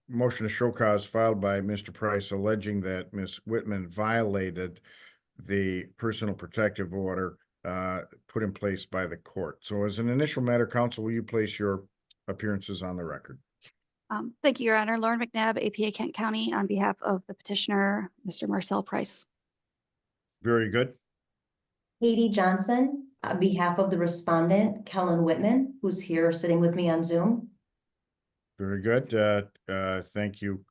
motion to show cause filed by Mr. Price alleging that Ms. Whitman violated the personal protective order put in place by the court. So as an initial matter, counsel, will you place your appearances on the record? Thank you, Your Honor. Lauren McNabb, APA Kent County, on behalf of the petitioner, Mr. Marcel Price. Very good. Katie Johnson, on behalf of the respondent, Kellen Whitman, who's here sitting with me on Zoom. Very good. Thank you,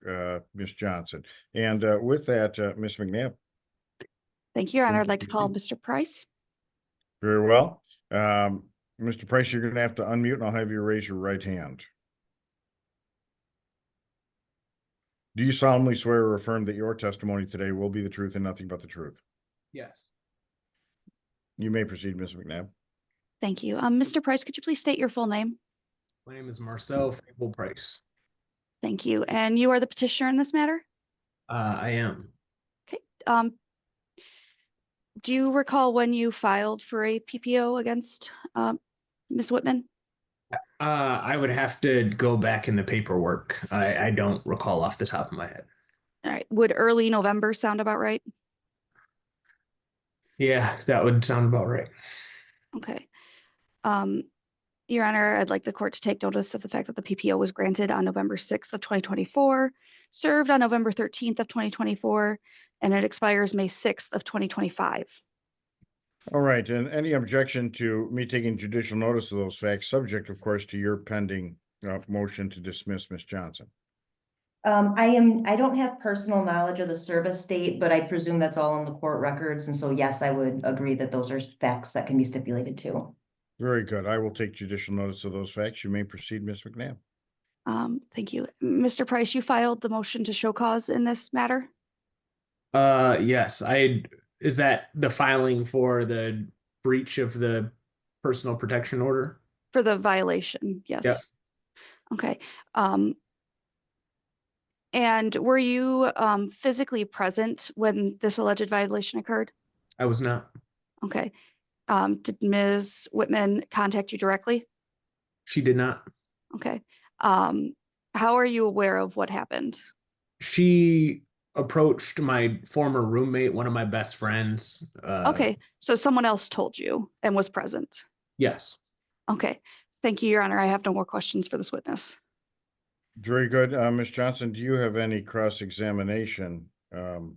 Ms. Johnson. And with that, Ms. McNabb. Thank you, Your Honor. I'd like to call Mr. Price. Very well. Mr. Price, you're going to have to unmute and I'll have you raise your right hand. Do you solemnly swear or affirm that your testimony today will be the truth and nothing but the truth? Yes. You may proceed, Ms. McNabb. Thank you. Mr. Price, could you please state your full name? My name is Marcel Price. Thank you. And you are the petitioner in this matter? I am. Okay. Do you recall when you filed for a PPO against Ms. Whitman? I would have to go back in the paperwork. I don't recall off the top of my head. All right. Would early November sound about right? Yeah, that would sound about right. Okay. Your Honor, I'd like the court to take notice of the fact that the PPO was granted on November 6th of 2024, served on November 13th of 2024, and it expires May 6th of 2025. All right. And any objection to me taking judicial notice of those facts, subject, of course, to your pending motion to dismiss Ms. Johnson? I don't have personal knowledge of the service date, but I presume that's all in the court records. And so, yes, I would agree that those are facts that can be stipulated to. Very good. I will take judicial notice of those facts. You may proceed, Ms. McNabb. Thank you. Mr. Price, you filed the motion to show cause in this matter? Yes. Is that the filing for the breach of the personal protection order? For the violation, yes. Yep. Okay. And were you physically present when this alleged violation occurred? I was not. Okay. Did Ms. Whitman contact you directly? She did not. Okay. How are you aware of what happened? She approached my former roommate, one of my best friends. Okay. So someone else told you and was present? Yes. Okay. Thank you, Your Honor. I have no more questions for this witness. Very good. Ms. Johnson, do you have any cross-examination for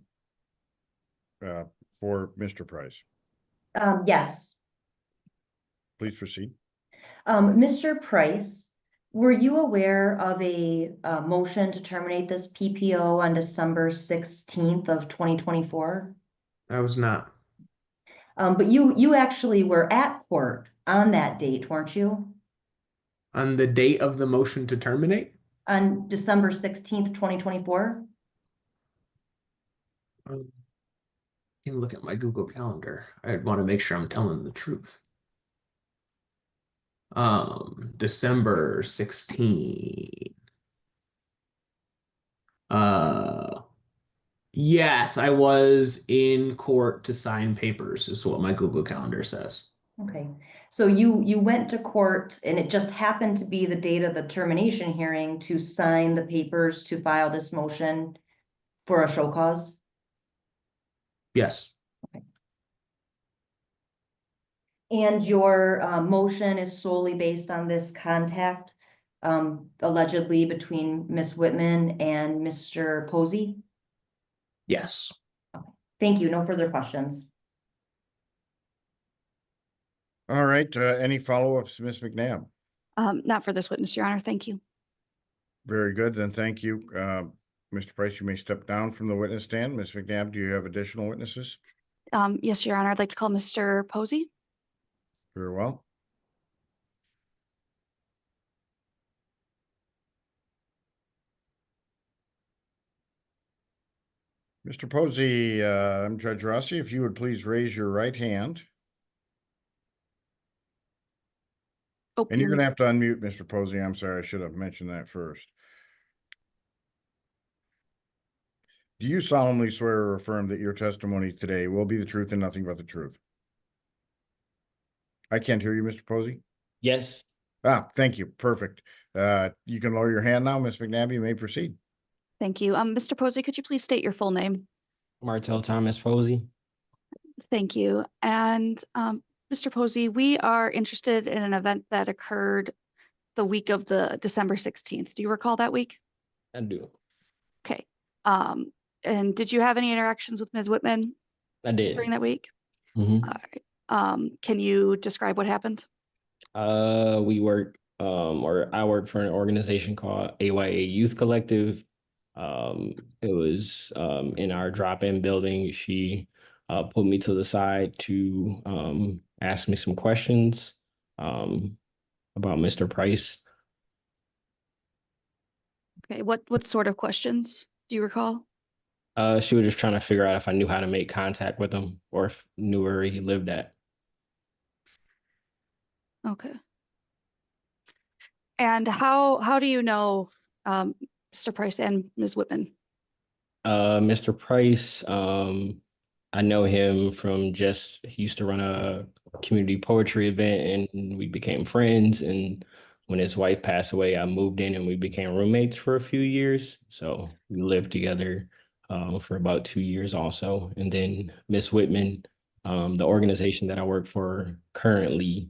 Mr. Price? Yes. Please proceed. Mr. Price, were you aware of a motion to terminate this PPO on December 16th of 2024? I was not. But you actually were at court on that date, weren't you? On the date of the motion to terminate? On December 16th, 2024? You can look at my Google Calendar. I want to make sure I'm telling the truth. December 16. Yes, I was in court to sign papers, is what my Google Calendar says. Okay, so you went to court and it just happened to be the date of the termination hearing to sign the papers to file this motion for a show cause? Yes. Okay. And your motion is solely based on this contact allegedly between Ms. Whitman and Mr. Posey? Yes. Okay. Thank you. No further questions. All right. Any follow-ups, Ms. McNabb? Not for this witness, Your Honor. Thank you. Very good. Then thank you. Mr. Price, you may step down from the witness stand. Ms. McNabb, do you have additional witnesses? Yes, Your Honor. I'd like to call Mr. Posey. Very well. Mr. Posey, I'm Judge Rossi. If you would please raise your right hand. Oh, And you're going to have to unmute, Mr. Posey. I'm sorry, I should have mentioned that first. Do you solemnly swear or affirm that your testimony today will be the truth and nothing but the truth? I can't hear you, Mr. Posey. Yes. Thank you. Perfect. You can lower your hand now, Ms. McNabb. You may proceed. Thank you. Mr. Posey, could you please state your full name? Martel Thomas Posey. Thank you. And Mr. Posey, we are interested in an event that occurred the week of the December 16th. Do you recall that week? I do. Okay. And did you have any interactions with Ms. Whitman I did. during that week? Mhm. All right. Can you describe what happened? We work, or I work for an organization called AYA Youth Collective. It was in our drop-in building. She pulled me to the side to ask me some questions about Mr. Price. Okay. What sort of questions do you recall? She was just trying to figure out if I knew how to make contact with him or if knew where he lived at. Okay. And how do you know Mr. Price and Ms. Whitman? Mr. Price, I know him from he used to run a community poetry event and we became friends. And when his wife passed away, I moved in and we became roommates for a few years. So we lived together for about 2 years also. And then Miss Whitman, the organization that I work for currently,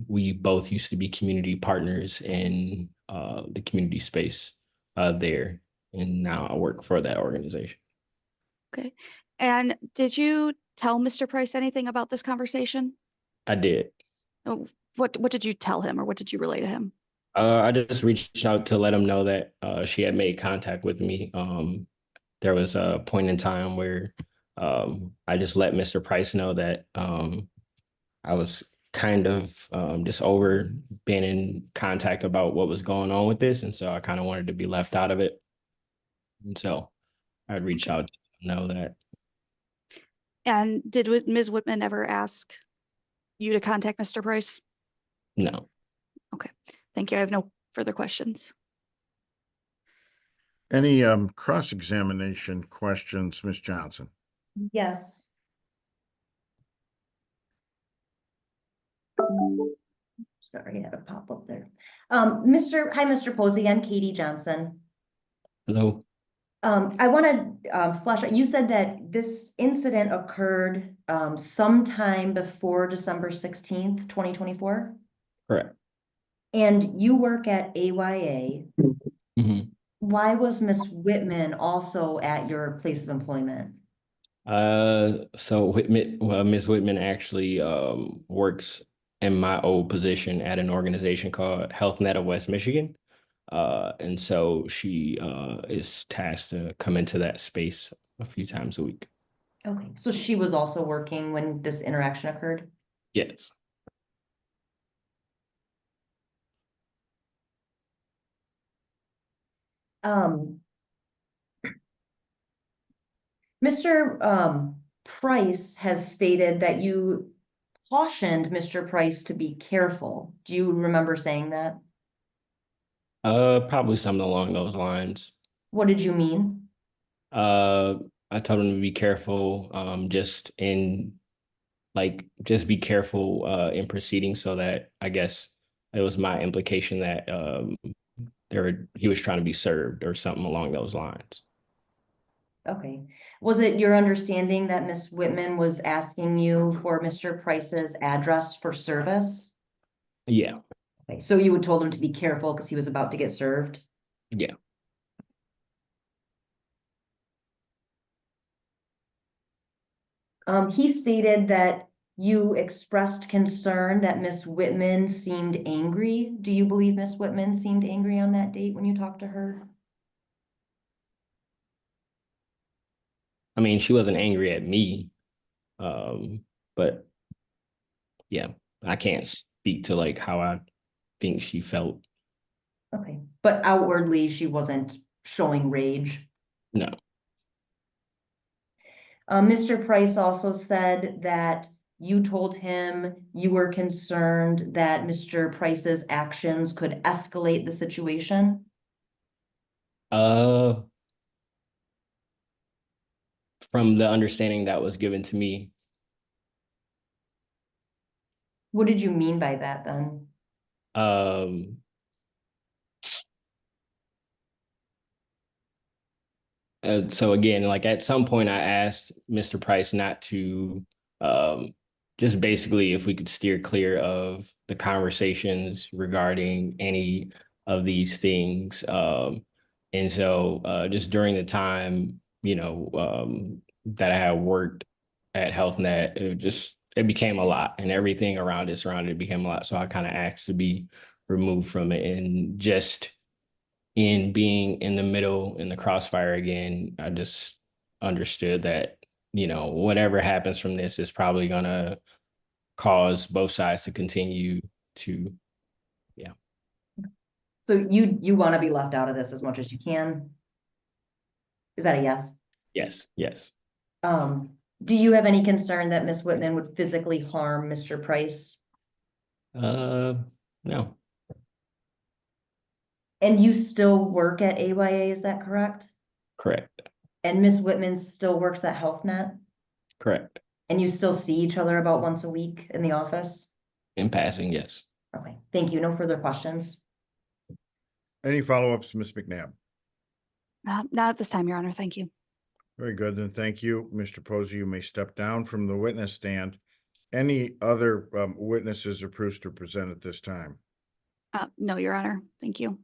we both used to be community partners in the community space there. And now I work for that organization. Okay. And did you tell Mr. Price anything about this conversation? I did. Oh, what did you tell him or what did you relay to him? I just reached out to let him know that she had made contact with me. There was a point in time where I just let Mr. Price know that I was kind of just over being in contact about what was going on with this. And so I kind of wanted to be left out of it. And so I reached out to know that. And did Ms. Whitman ever ask you to contact Mr. Price? No. Okay. Thank you. I have no further questions. Any cross-examination questions, Ms. Johnson? Yes. Sorry, I had a pop up there. Hi, Mr. Posey, I'm Katie Johnson. Hello. I want to flesh out, you said that this incident occurred sometime before December 16th, 2024? Correct. And you work at AYA. Mhm. Why was Miss Whitman also at your place of employment? So Ms. Whitman actually works in my old position at an organization called Health Net of West Michigan. And so she is tasked to come into that space a few times a week. Okay, so she was also working when this interaction occurred? Yes. Mr. Price has stated that you cautioned Mr. Price to be careful. Do you remember saying that? Probably something along those lines. What did you mean? I told him to be careful, just be careful in proceeding, so that I guess it was my implication that he was trying to be served or something along those lines. Okay. Was it your understanding that Miss Whitman was asking you for Mr. Price's address for service? Yeah. Okay, so you would told him to be careful because he was about to get served? Yeah. He stated that you expressed concern that Miss Whitman seemed angry. Do you believe Miss Whitman seemed angry on that date when you talked to her? I mean, she wasn't angry at me, but yeah, I can't speak to like how I think she felt. Okay, but outwardly she wasn't showing rage. No. Mr. Price also said that you told him you were concerned that Mr. Price's actions could escalate the situation. From the understanding that was given to me, What did you mean by that then? um, So again, like at some point I asked Mr. Price not to, just basically if we could steer clear of the conversations regarding any of these things. And so just during the time, that I had worked at HealthNet, it became a lot, and everything around it became a lot. So I kind of asked to be removed from it, and just in being in the middle in the crossfire again, I just understood that, whatever happens from this is probably gonna cause both sides to continue to, yeah. So you want to be left out of this as much as you can? Is that a yes? Yes. Do you have any concern that Ms. Whitman would physically harm Mr. Price? No, And you still work at AYA, is that correct? correct, And Ms. Whitman still works at HealthNet? correct. And you still see each other about once a week in the office? In passing, yes. Okay, thank you. No further questions. Any follow-ups, Ms. McNabb? Not at this time, Your Honor. Thank you. Very good, then thank you. Mr. Posey, you may step down from the witness stand. Any other witnesses or proofs to present at this time? No, Your Honor. Thank you.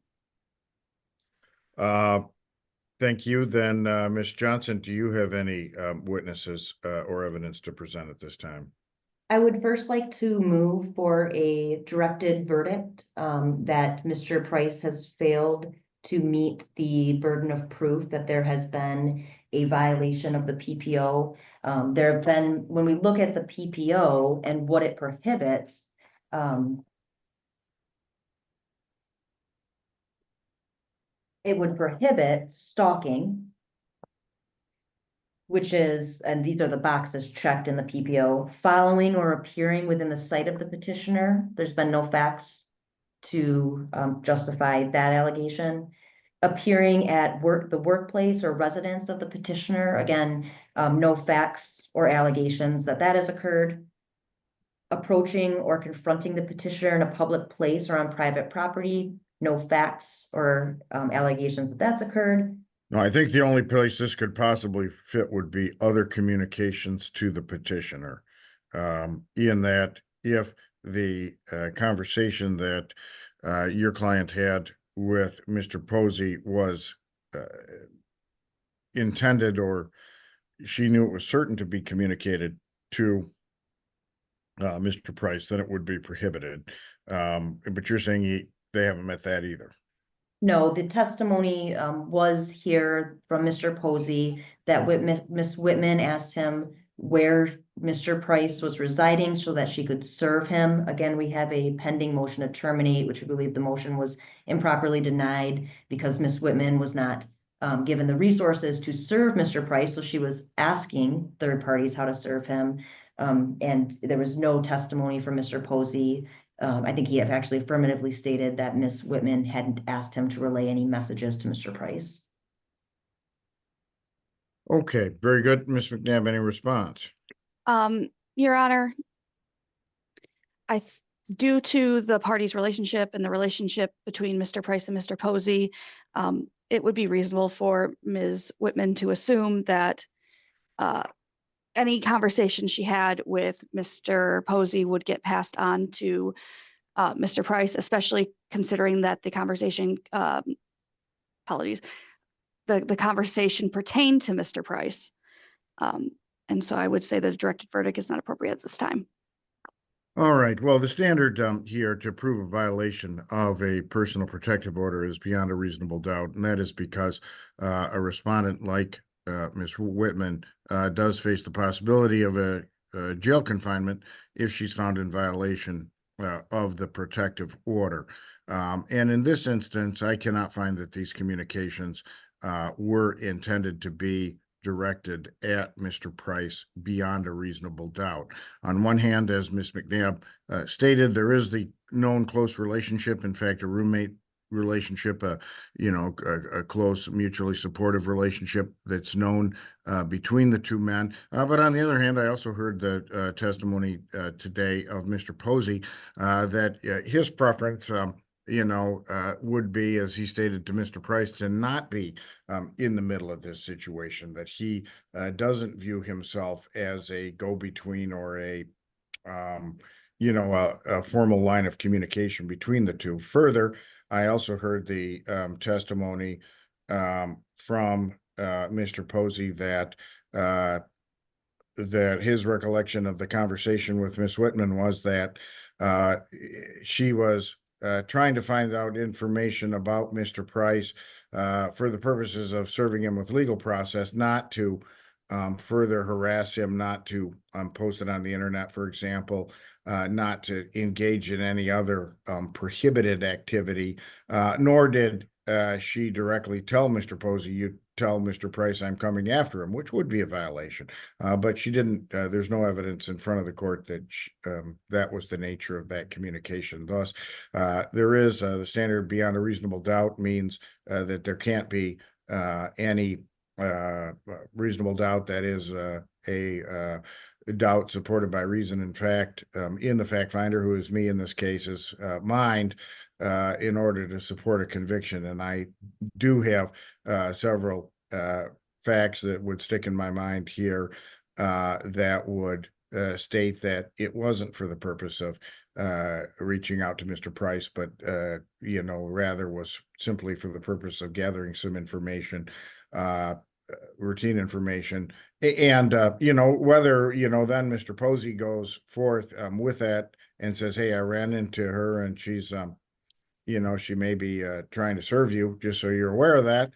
Thank you. Then, Ms. Johnson, do you have any witnesses or evidence to present at this time? I would first like to move for a directed verdict that Mr. Price has failed to meet the burden of proof that there has been a violation of the PPO. There have been, when we look at the PPO and what it prohibits, it would prohibit stalking, which is, and these are the boxes checked in the PPO, following or appearing within the sight of the petitioner. There's been no facts to justify that allegation. Appearing at the workplace or residence of the petitioner, again, no facts or allegations that has occurred. Approaching or confronting the petitioner in a public place or on private property, no facts or allegations that that's occurred. No, I think the only place this could possibly fit would be other communications to the petitioner. In that, if the conversation that your client had with Mr. Posey was intended, or she knew it was certain to be communicated to Mr. Price, then it would be prohibited. But you're saying they haven't met that either. No, the testimony was here from Mr. Posey that Miss Whitman asked him where Mr. Price was residing so that she could serve him. Again, we have a pending motion to terminate, which we believe the motion was improperly denied because Miss Whitman was not given the resources to serve Mr. Price. So she was asking third parties how to serve him. And there was no testimony from Mr. Posey. I think he had actually affirmatively stated that Miss Whitman hadn't asked him to relay any messages to Mr. Price. Okay, very good. Ms. McNabb, any response? Your Honor, due to the parties' relationship and the relationship between Mr. Price and Mr. Posey, it would be reasonable for Ms. Whitman to assume that any conversation she had with Mr. Posey would get passed on to Mr. Price, especially considering that the conversation, apologies, the conversation pertained to Mr. Price. And so I would say the directed verdict is not appropriate at this time. All right. Well, the standard here to prove a violation of a personal protective order is beyond a reasonable doubt. And that is because a respondent like Ms. Whitman does face the possibility of a jail confinement if she's found in violation of the protective order. And in this instance, I cannot find that these communications were intended to be directed at Mr. Price beyond a reasonable doubt. On one hand, as Ms. McNabb stated, there is the known close relationship, in fact, a roommate relationship, a close, mutually supportive relationship that's known between the two men. But on the other hand, I also heard the testimony today of Mr. Posey that his preference would be, as he stated to Mr. Price, to not be in the middle of this situation, that he doesn't view himself as a go-between or a formal line of communication between the two. Further, I also heard the testimony from Mr. Posey that his recollection of the conversation with Miss Whitman was that she was trying to find out information about Mr. Price for the purposes of serving him with legal process, not to further harass him, not to post it on the internet, for example, not to engage in any other prohibited activity, nor did she directly tell Mr. Posey, "You tell Mr. Price I'm coming after him," which would be a violation. But she didn't, there's no evidence in front of the court that that was the nature of that communication. Thus, there is the standard beyond a reasonable doubt means that there can't be any reasonable doubt that is a doubt supported by reason and fact in the fact finder, who is me in this case's mind, in order to support a conviction. And I do have several facts that would stick in my mind here that would state that it wasn't for the purpose of reaching out to Mr. Price, but rather was simply for the purpose of gathering some information, routine information. And whether then Mr. Posey goes forth with that and says, "Hey, I ran into her and she's she may be trying to serve you, just so you're aware of that."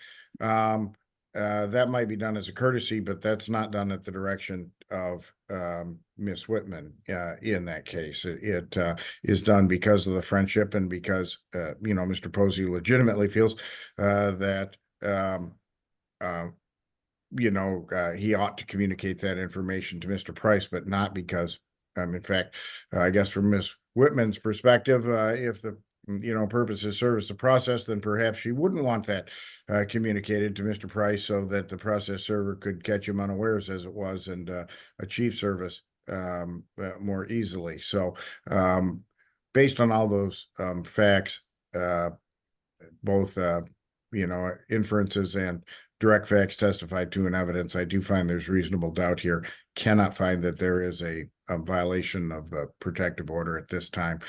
That might be done as a courtesy, but that's not done at the direction of Miss Whitman in that case. It is done because of the friendship and because Mr. Posey legitimately feels that he ought to communicate that information to Mr. Price, but not because in fact, I guess from Miss Whitman's perspective, if the purposes service the process, then perhaps she wouldn't want that communicated to Mr. Price so that the process server could catch him unawares, as it was, and achieve service more easily. So based on all those facts, both inferences and direct facts testified to in evidence, I do find there's reasonable doubt here. Cannot find that there is a violation of the protective order at this time.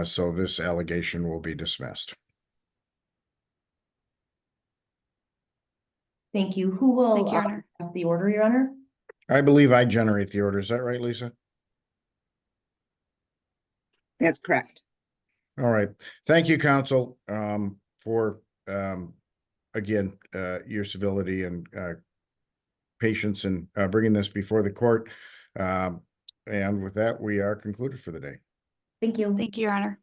So this allegation will be dismissed. Thank you. Who will Thank you, Your Honor. have the order, Your Honor? I believe I generate the order. Is that right, Lisa? That's correct. All right. Thank you, counsel, for again, your civility and patience in bringing this before the court. And with that, we are concluded for the day. Thank you. Thank you, Your Honor.